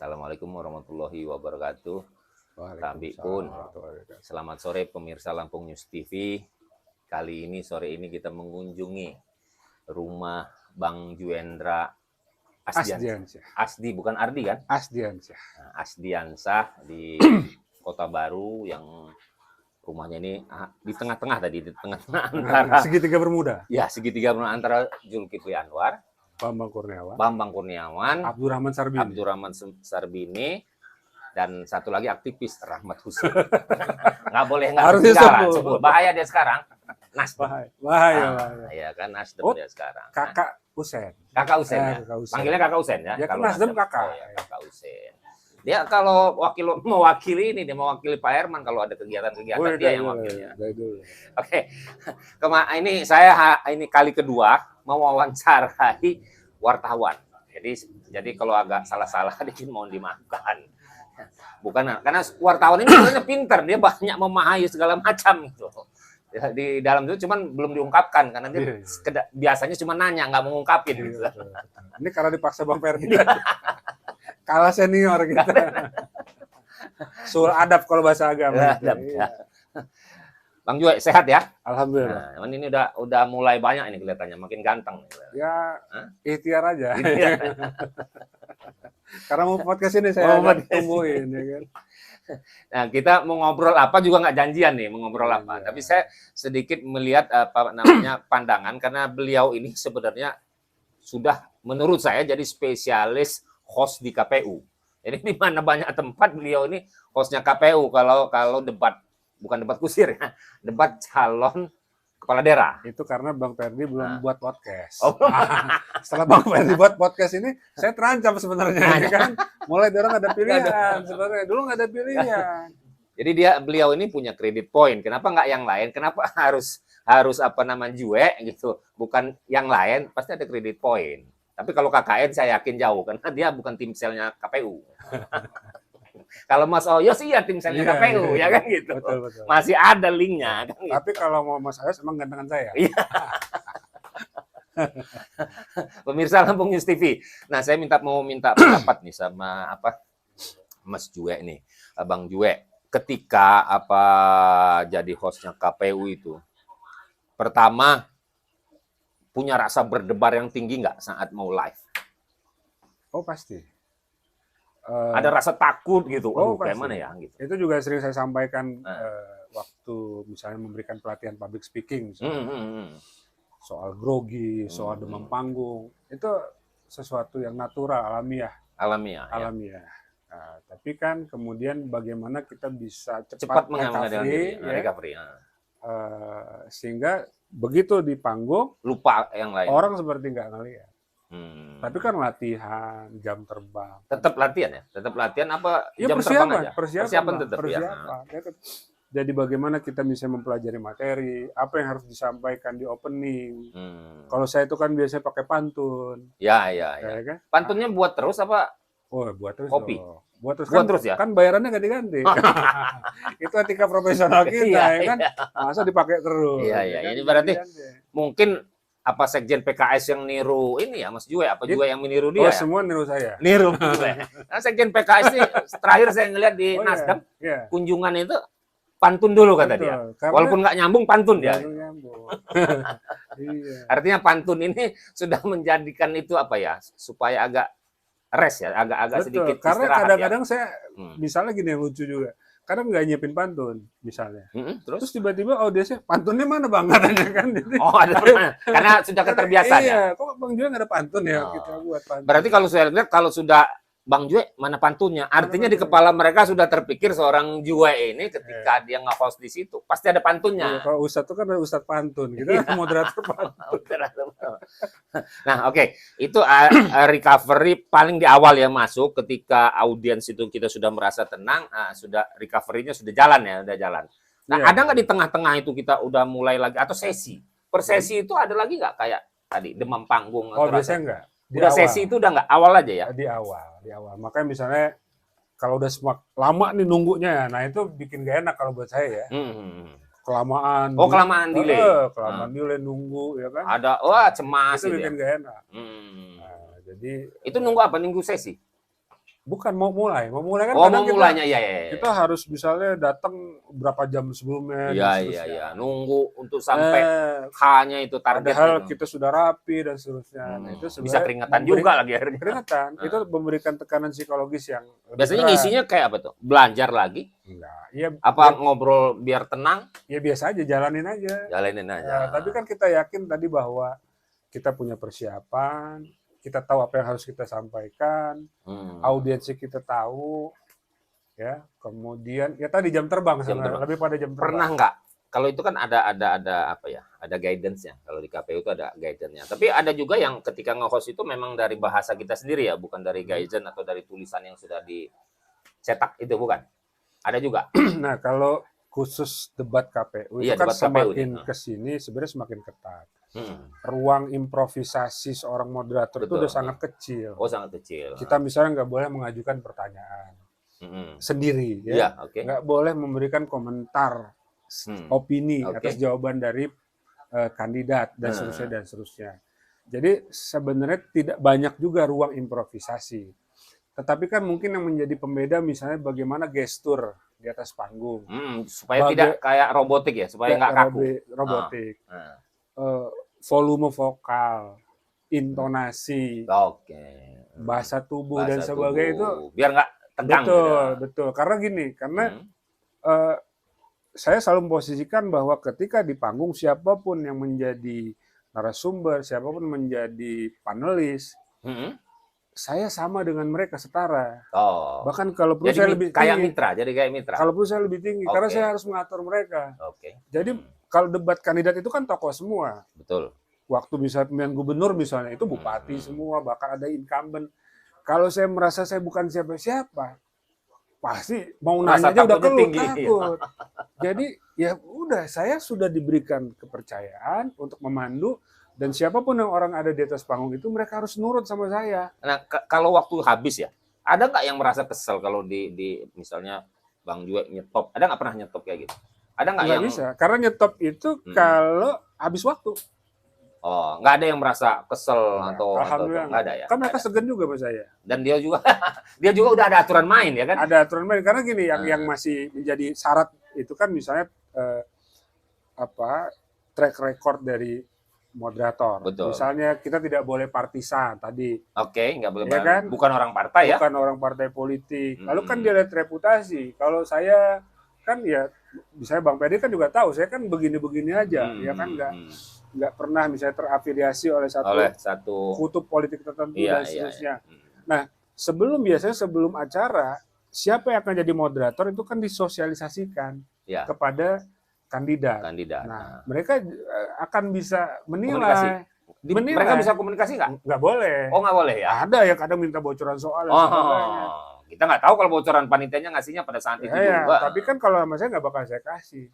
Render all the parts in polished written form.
Assalamualaikum warahmatullahi wabarakatuh. Tambi pun. Waalaikumsalam. Selamat sore pemirsa Lampung News TV. Kali ini sore ini kita mengunjungi rumah Bang Juendra Asdiansyah. Asdi bukan Ardi kan? Asdiansyah. Nah, Asdiansyah di Kota Baru yang rumahnya ini di tengah-tengah tadi, di tengah-tengah antara segitiga bermuda. Ya, segitiga bermuda antara Zulkifli Anwar, Bambang Kurniawan, Abdurrahman Sarbini, dan satu lagi aktivis Rahmat Hussein. Nggak boleh harus disebut. Bahaya dia sekarang. Nasdem. Bahaya. Ya kan Nasdem dia sekarang. Kakak Usen. Kakak Usen ya. Panggilnya Kakak Usen ya. Ya kan Nasdem kakak. Oh, ya, Kakak Usen. Dia kalau mewakili ini, dia mewakili Pak Herman kalau ada kegiatan-kegiatan dia yang wakilnya. Oke. Ini saya ini kali kedua mewawancarai wartawan. Jadi kalau agak salah-salah dikit mohon dimaafkan. Bukan karena wartawan ini sebenarnya pintar, dia banyak memahami segala macam gitu. Ya, di dalam itu cuman belum diungkapkan karena dia biasanya cuma nanya, nggak mengungkapin gitu. Ini karena dipaksa Bang Ferdi. Kalah senior gitu. Sul adab kalau bahasa agama. Adab, ya. Bang Jue sehat ya? Alhamdulillah. Nah, ini udah mulai banyak ini kelihatannya, makin ganteng. Ya, ikhtiar aja. Karena mau podcast ini saya tumbuhin ya kan. Nah, kita mau ngobrol apa juga nggak janjian nih, mau ngobrol apa. Ya. Tapi saya sedikit melihat apa namanya pandangan karena beliau ini sebenarnya sudah menurut saya jadi spesialis host di KPU. Jadi di mana banyak tempat beliau ini hostnya KPU kalau debat, bukan debat kusir ya, debat calon kepala daerah. Itu karena Bang Ferdi belum buat podcast. Oh. Setelah Bang Ferdi buat podcast ini, saya terancam sebenarnya kan. Mulai dari nggak ada pilihan sebenarnya. Dulu nggak ada pilihan. Jadi beliau ini punya kredit point. Kenapa nggak yang lain? Kenapa harus apa namanya Jue gitu? Bukan yang lain, pasti ada kredit point. Tapi kalau KKN saya yakin jauh karena dia bukan tim selnya KPU. Kalau Mas Oyo sih ya tim selnya KPU, ya kan gitu. Betul. Masih ada linknya. Kan gitu. Tapi kalau mau Mas Oyo emang gantengan saya. Iya. Pemirsa Lampung News TV. Nah, saya mau minta pendapat nih sama Mas Jue nih, Bang Jue. Ketika jadi hostnya KPU itu, pertama punya rasa berdebar yang tinggi nggak saat mau live? Oh pasti. Ada rasa takut gitu, kayak mana ya? Gitu. Itu juga sering saya sampaikan waktu misalnya memberikan pelatihan public speaking, soal grogi, soal demam panggung, itu sesuatu yang natural, alamiah. Ya. Nah, tapi kan kemudian bagaimana kita bisa cepat recovery, sehingga begitu di panggung lupa yang lain. Orang seperti nggak ngelihat. Tapi kan latihan, jam terbang. Tetap latihan ya? Tetap latihan apa ya, jam terbang aja? Persiapan tetap ya. Jadi bagaimana kita bisa mempelajari materi, apa yang harus disampaikan di opening. Kalau saya itu kan biasanya pakai pantun. Ya. Kan? Pantunnya buat terus apa? Oh, buat terus. Kopi. Buat terus ya? Kan bayarannya nggak diganti. Itu etika profesional kita ya kan. Masa dipakai terus. Iya. Kan? Ini berarti mungkin apa sekjen PKS yang niru ini ya Mas Jue, Jue yang meniru dia? Oh, semua niru saya. Niru. Nah, sekjen PKS ini terakhir saya ngeliat di Nasdem, kunjungan itu pantun dulu kata dia. Walaupun nggak nyambung pantun dia. Artinya pantun ini sudah menjadikan itu supaya agak rest ya, agak sedikit istirahat. Karena kadang-kadang saya misalnya gini yang lucu juga. Kadang nggak nyiapin pantun, misalnya. Terus tiba-tiba audiensnya, pantunnya mana Bang? Katanya kan. Oh, ada karena sudah keterbiasaan ya? Iya, kok Bang Jue nggak ada pantun ya? Kita buat pantun. Berarti kalau saya lihat, kalau sudah Bang Jue, mana pantunnya? Artinya di kepala mereka sudah terpikir seorang Jue ini ketika dia nge-host di situ, pasti ada pantunnya. Kalau Ustadz itu kan ada Ustadz pantun, kita moderator pantun. Nah, oke. Itu recovery paling di awal ya masuk, ketika audiens itu kita sudah merasa tenang, sudah recovery-nya sudah jalan ya, udah jalan. Nah, ada nggak di tengah-tengah itu kita udah mulai lagi, atau sesi? Per sesi itu ada lagi nggak kayak tadi, demam panggung? Oh, biasanya enggak. Udah sesi itu udah nggak awal aja ya? Di awal. Makanya misalnya kalau udah lama nih nunggunya, nah itu bikin gak enak kalau buat saya ya. Kelamaan. Oh, kelamaan delay. Kelamaan delay nunggu ya kan. Ada cemas itu bikin gak enak. Nah, jadi itu nunggu apa? Nunggu sesi? Bukan mau mulai kan Oh, kadang mau mulainya ya. kita harus misalnya datang berapa jam sebelumnya dan seterusnya. Iya. Nunggu untuk sampai H-nya itu target. Padahal kita sudah rapi dan seterusnya. Nah, itu bisa keringetan juga lagi akhirnya. Keringetan itu memberikan tekanan psikologis yang biasanya ngisinya kayak apa tuh? Belajar lagi? Enggak. Ya, apa ngobrol biar tenang? Ya biasa aja, jalanin aja. Tapi kan kita yakin tadi bahwa kita punya persiapan, kita tahu apa yang harus kita sampaikan, audiensi kita tahu, ya. Kemudian ya tadi jam terbang. Lebih pada jam terbang. Pernah nggak? Kalau itu kan ada apa ya? Ada guidance-nya. Kalau di KPU itu ada guidance-nya. Tapi ada juga yang ketika nge-host itu memang dari bahasa kita sendiri ya, bukan dari guidance atau dari tulisan yang sudah dicetak itu, bukan? Ada juga. Nah, kalau khusus debat KPU itu kan semakin kesini sebenarnya semakin ketat. Ruang improvisasi seorang moderator itu udah sangat kecil. Oh, sangat kecil. Kita misalnya nggak boleh mengajukan pertanyaan sendiri, ya. Nggak boleh memberikan komentar, opini atas jawaban dari kandidat dan seterusnya. Jadi sebenarnya tidak banyak juga ruang improvisasi. Tetapi kan mungkin yang menjadi pembeda misalnya bagaimana gestur di atas panggung. Supaya tidak kayak robotik ya, supaya nggak kaku. Robotik. Volume vokal, intonasi, bahasa tubuh dan sebagainya itu biar nggak tegang. Betul. Karena gini, saya selalu memposisikan bahwa ketika di panggung siapapun yang menjadi narasumber, siapapun menjadi panelis, saya sama dengan mereka setara. Bahkan kalau perlu saya lebih tinggi. Jadi kayak mitra. Kalau perlu saya lebih tinggi, karena saya harus mengatur mereka. Jadi kalau debat kandidat itu kan tokoh semua. Betul. Waktu bisa pemilihan gubernur misalnya, itu bupati semua, bahkan ada incumbent. Kalau saya merasa saya bukan siapa-siapa, pasti mau nanya aja udah takut. Jadi ya udah, saya sudah diberikan kepercayaan untuk memandu. Dan siapapun yang orang ada di atas panggung itu, mereka harus nurut sama saya. Nah, kalau waktu habis ya, ada nggak yang merasa kesel kalau di misalnya Bang Jue nyetop? Ada nggak pernah nyetop kayak gitu? Ada nggak yang bisa? Karena nyetop itu kalau habis waktu. Oh, nggak ada yang merasa kesel atau nggak ada ya? Kan mereka segan juga sama saya. Dan dia juga udah ada aturan main ya kan? Ada aturan main, karena gini, yang masih menjadi syarat itu kan misalnya track record dari moderator. Betul. Misalnya kita tidak boleh partisan tadi. Nggak boleh. Ya kan? Bukan orang partai ya? Bukan orang partai politik. Lalu kan dia lihat reputasi. Kalau saya kan ya, misalnya Bang Pedi kan juga tahu, saya kan begini-begini aja, ya kan nggak pernah misalnya terafiliasi oleh satu kutub politik tertentu dan seterusnya. Nah, biasanya sebelum acara, siapa yang akan jadi moderator itu kan disosialisasikan kepada kandidat. Nah, mereka akan bisa menilai. Mereka bisa komunikasi nggak? Nggak boleh. Oh, nggak boleh ya? Ada yang kadang minta bocoran soal dan sebagainya. Kita nggak tahu kalau bocoran panitianya ngasihnya pada saat itu juga. Tapi kan kalau sama saya nggak bakal saya kasih.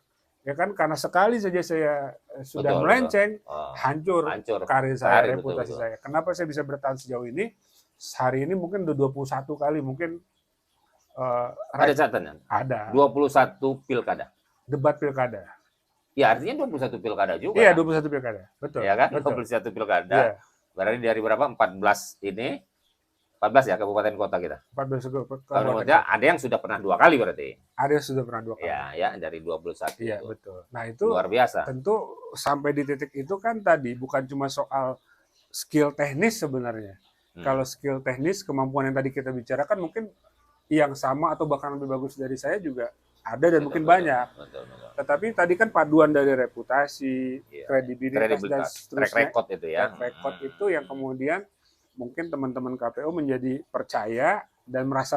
Ya kan, karena sekali saja saya sudah melenceng, hancur karir saya, reputasi saya. Kenapa saya bisa bertahan sejauh ini? Hari ini mungkin udah 21 kali, mungkin ada catatan? Ada. 21 pilkada. Debat pilkada. Ya, artinya 21 pilkada juga. Iya, 21 pilkada. Betul. Ya kan? Betul. 21 pilkada. Iya. Berarti dari berapa? 14 ini. 14 ya kabupaten kota kita. 14 kabupaten. Ada yang sudah pernah 2 kali berarti. Ada yang sudah pernah 2 kali. Ya, dari 21. Iya, betul. Nah, itu luar biasa. Tentu sampai di titik itu kan tadi bukan cuma soal skill teknis sebenarnya. Kalau skill teknis, kemampuan yang tadi kita bicarakan mungkin yang sama atau bahkan lebih bagus dari saya juga ada dan mungkin banyak. Tetapi tadi kan paduan dari reputasi, kredibilitas dan seterusnya. Track record itu ya. Track record itu yang kemudian mungkin teman-teman KPU menjadi percaya dan merasa